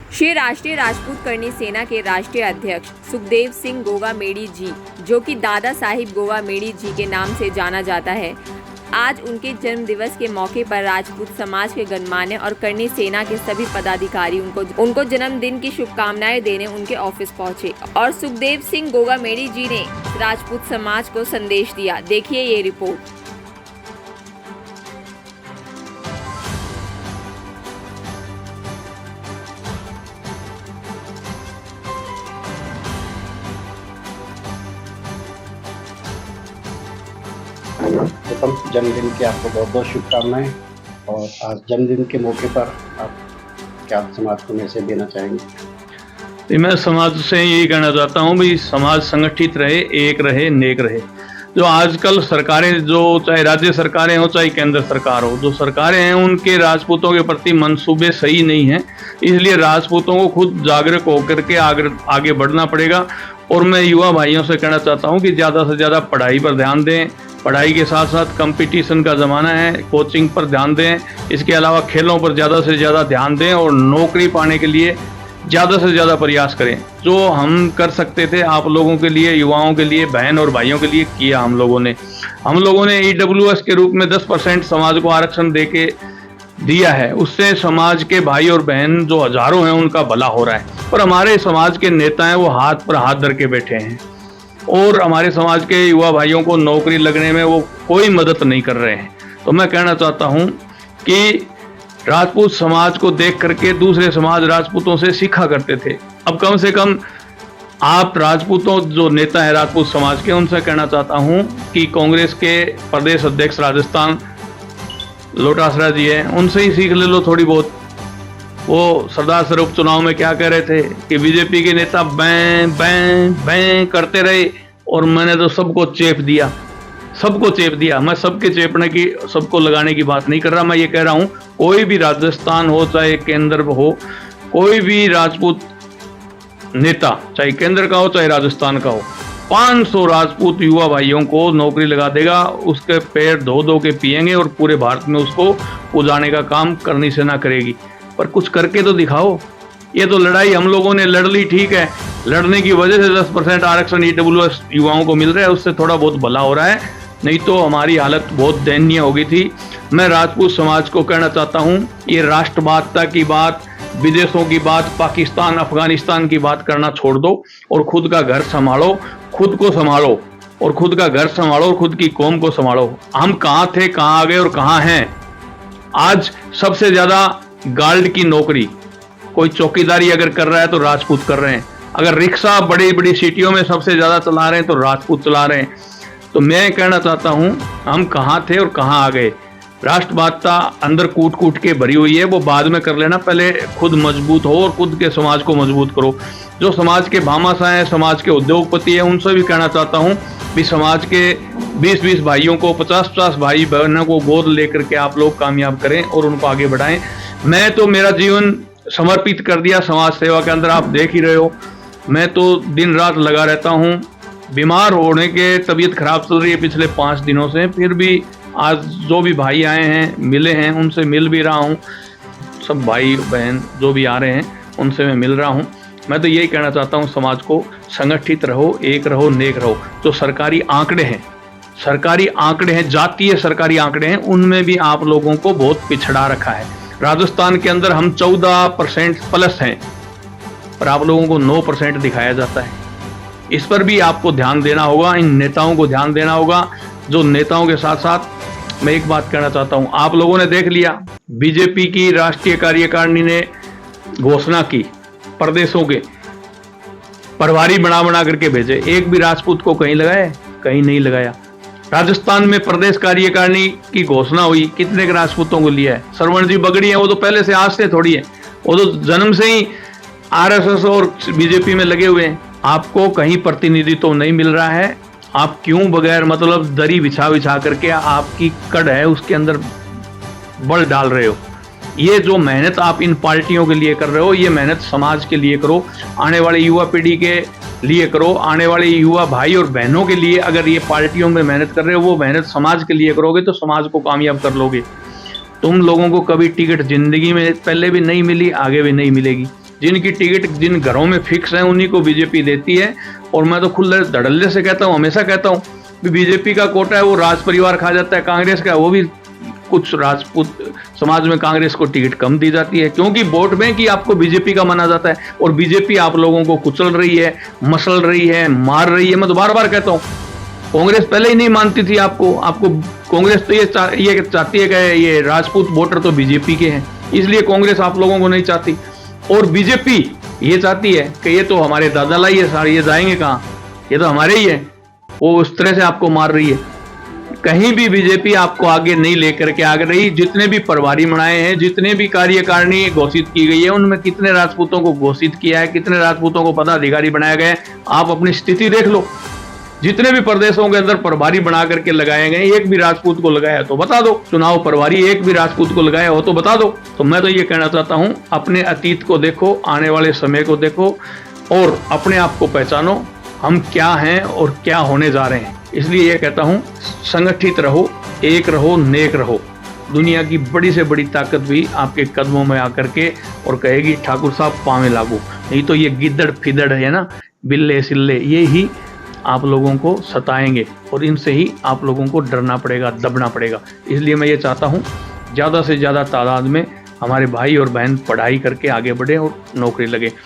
श्री राष्ट्रीय राजपूत करनी सेना के राष्ट्रीय अध्यक्ष सुखदेव सिंह गोगामेडी जी, जो कि दादा साहिब गोगामेडी जी के नाम से जाना जाता है, आज उनके जन्म दिवस के मौके पर राजपूत समाज के गणमान्य और करनी सेना के सभी पदाधिकारी उनको जन्मदिन की शुभकामनाएं देने उनके ऑफिस पहुंचे और सुखदेव सिंह गोगामेडी जी ने राजपूत समाज को संदेश दिया। देखिए ये रिपोर्ट। प्रथम जन्मदिन की आपको बहुत बहुत शुभकामनाएं। और आज जन्मदिन के मौके पर आप क्या समाज को मैसेज देना चाहेंगे? तो मैं समाज से यही कहना चाहता हूँ भाई, समाज संगठित रहे, एक रहे, नेक रहे। जो आजकल सरकारें, जो चाहे राज्य सरकारें हो चाहे केंद्र सरकार हो, जो सरकारें हैं उनके राजपूतों के प्रति मंसूबे सही नहीं हैं। इसलिए राजपूतों को खुद जागरूक होकर के आगे बढ़ना पड़ेगा। और मैं युवा भाइयों से कहना चाहता हूँ कि ज़्यादा से ज़्यादा पढ़ाई पर ध्यान दें। पढ़ाई के साथ साथ कंपटीशन का ज़माना है, कोचिंग पर ध्यान दें। इसके अलावा खेलों पर ज़्यादा से ज़्यादा ध्यान दें और नौकरी पाने के लिए ज़्यादा से ज़्यादा प्रयास करें। जो हम कर सकते थे आप लोगों के लिए, युवाओं के लिए, बहन और भाइयों के लिए किया हम लोगों ने EWS के रूप में 10% समाज को आरक्षण दे के दिया है। उससे समाज के भाई और बहन जो हजारों हैं उनका भला हो रहा है। पर हमारे समाज के नेता हैं वो हाथ पर हाथ धर के बैठे हैं और हमारे समाज के युवा भाइयों को नौकरी लगने में वो कोई मदद नहीं कर रहे हैं। तो मैं कहना चाहता हूं कि राजपूत समाज को देख करके दूसरे समाज राजपूतों से सीखा करते थे। अब कम से कम आप राजपूतों जो नेता है राजपूत समाज के, उनसे कहना चाहता हूं कि कांग्रेस के प्रदेश अध्यक्ष राजस्थान लोटासरा जी है, उनसे ही सीख ले लो थोड़ी बहुत। वो सरदार सरोवर चुनाव में क्या कह रहे थे कि बीजेपी के नेता बैं बैं बैं करते रहे और मैंने तो सबको चेप दिया। मैं सबके चेपने की, सबको लगाने की बात नहीं कर रहा। मैं ये कह रहा हूँ कोई भी राजस्थान हो चाहे केंद्र हो, कोई भी राजपूत नेता चाहे केंद्र का हो चाहे राजस्थान का हो, 500 राजपूत युवा भाइयों को नौकरी लगा देगा। उसके पैर धो धो के पिएंगे और पूरे भारत में उसको उजाड़ने का काम करनी सेना करेगी। पर कुछ करके तो दिखाओ। ये तो लड़ाई हम लोगों ने लड़ ली, ठीक है, लड़ने की वजह से 10% आरक्षण EWS युवाओं को मिल रहा है, उससे थोड़ा बहुत भला हो रहा है, नहीं तो हमारी हालत बहुत दयनीय हो गई थी। मैं राजपूत समाज को कहना चाहता हूँ, ये राष्ट्रवादता की बात, विदेशों की बात, पाकिस्तान अफगानिस्तान की बात करना छोड़ दो और खुद का घर संभालो, खुद को संभालो और खुद का घर संभालो और खुद की कौम को संभालो। हम कहाँ थे, कहाँ आ गए और कहाँ हैं। आज सबसे ज्यादा गार्ड की नौकरी कोई चौकीदारी अगर कर रहा है तो राजपूत कर रहे हैं। अगर रिक्शा बड़ी बड़ी सिटियों में सबसे ज्यादा चला रहे हैं तो राजपूत चला रहे हैं। तो मैं कहना चाहता हूं हम कहां थे और कहां आ गए। राष्ट्रवादता अंदर कूट कूट के भरी हुई है, वो बाद में कर लेना, पहले खुद मजबूत हो और खुद के समाज को मजबूत करो। जो समाज के भामाशाह हैं, समाज के उद्योगपति हैं, उनसे भी कहना चाहता हूँ भी समाज के 20-20 भाइयों को, 50-50 भाई बहनों को गोद लेकर के आप लोग कामयाब करें और उनको आगे बढ़ाएं। मैं तो मेरा जीवन समर्पित कर दिया समाज सेवा के अंदर, आप देख ही रहे हो। मैं तो दिन रात लगा रहता हूँ। बीमार होने के, तबीयत खराब चल रही है पिछले 5 दिनों से, फिर भी आज जो भी भाई आए हैं, मिले हैं, उनसे मिल भी रहा हूँ। सब भाई बहन जो भी आ रहे हैं उनसे मैं मिल रहा हूँ। मैं तो यही कहना चाहता हूँ समाज को, संगठित रहो, एक रहो, नेक रहो। जो सरकारी आंकड़े हैं, जातीय सरकारी आंकड़े हैं, उनमें भी आप लोगों को बहुत पिछड़ा रखा है। राजस्थान के अंदर हम 14% प्लस हैं, पर आप लोगों को 9% दिखाया जाता है। इस पर भी आपको ध्यान देना होगा, इन नेताओं को ध्यान देना होगा। जो नेताओं के साथ साथ मैं एक बात कहना चाहता हूं, आप लोगों ने देख लिया बीजेपी की राष्ट्रीय कार्यकारिणी ने घोषणा की, प्रदेशों के प्रभारी बना करके भेजे, एक भी राजपूत को कहीं लगाया? कहीं नहीं लगाया। राजस्थान में प्रदेश कार्यकारिणी की घोषणा हुई, कितने के राजपूतों को लिया है? श्रवण जी बगड़ी है, वो तो पहले से, आज से थोड़ी है, वो तो जन्म से ही RSS और बीजेपी में लगे हुए हैं। आपको कहीं प्रतिनिधित्व तो नहीं मिल रहा है। आप क्यों बगैर मतलब दरी बिछा करके आपकी कड़ है उसके अंदर बल डाल रहे हो? ये जो मेहनत आप इन पार्टियों के लिए कर रहे हो, ये मेहनत समाज के लिए करो, आने वाली युवा पीढ़ी के लिए करो, आने वाले युवा भाई और बहनों के लिए। अगर ये पार्टियों में मेहनत कर रहे हो, वो मेहनत समाज के लिए करोगे तो समाज को कामयाब कर लोगे। तुम लोगों को कभी टिकट जिंदगी में पहले भी नहीं मिली, आगे भी नहीं मिलेगी। जिनकी टिकट जिन घरों में फिक्स है उन्हीं को बीजेपी देती है। और मैं तो खुले धड़ल्ले से कहता हूँ, हमेशा कहता हूँ कि बीजेपी का कोटा है वो राज परिवार खा जाता है, कांग्रेस का वो भी कुछ राजपूत समाज में कांग्रेस को टिकट कम दी जाती है, क्योंकि वोट बैंक ही आपको बीजेपी का माना जाता है। और बीजेपी आप लोगों को कुचल रही है, मसल रही है, मार रही है। मैं तो बार बार कहता हूँ, कांग्रेस पहले ही नहीं मानती थी आपको कांग्रेस तो ये चाहती है कि ये राजपूत वोटर तो बीजेपी के हैं, इसलिए कांग्रेस आप लोगों को नहीं चाहती। और बीजेपी ये चाहती है कि ये तो हमारे दादा लाई है सारे, ये जाएंगे कहाँ, ये तो हमारे ही है। वो उस तरह से आपको मार रही है। कहीं भी बीजेपी आपको आगे नहीं लेकर के आ रही। जितने भी प्रभारी बनाए हैं, जितने भी कार्यकारिणी घोषित की गई है, उनमें कितने राजपूतों को घोषित किया है, कितने राजपूतों को पदाधिकारी बनाया गया है, आप अपनी स्थिति देख लो। जितने भी प्रदेशों के अंदर प्रभारी बना करके लगाए गए, एक भी राजपूत को लगाया तो बता दो। चुनाव प्रभारी एक भी राजपूत को लगाया हो तो बता दो। तो मैं तो ये कहना चाहता हूं, अपने अतीत को देखो, आने वाले समय को देखो और अपने आप को पहचानो, हम क्या हैं और क्या होने जा रहे हैं। इसलिए ये कहता हूं, संगठित रहो, एक रहो, नेक रहो। दुनिया की बड़ी से बड़ी ताकत भी आपके कदमों में आकर के और कहेगी ठाकुर साहब पावे लागू। नहीं तो ये गिद्दड़ फिदड़ है ना, बिल्ले सिल्ले, ये ही आप लोगों को सताएंगे और इनसे ही आप लोगों को डरना पड़ेगा, दबना पड़ेगा। इसलिए मैं ये चाहता हूँ ज़्यादा से ज़्यादा तादाद में हमारे भाई और बहन पढ़ाई करके आगे बढ़े और नौकरी लगे।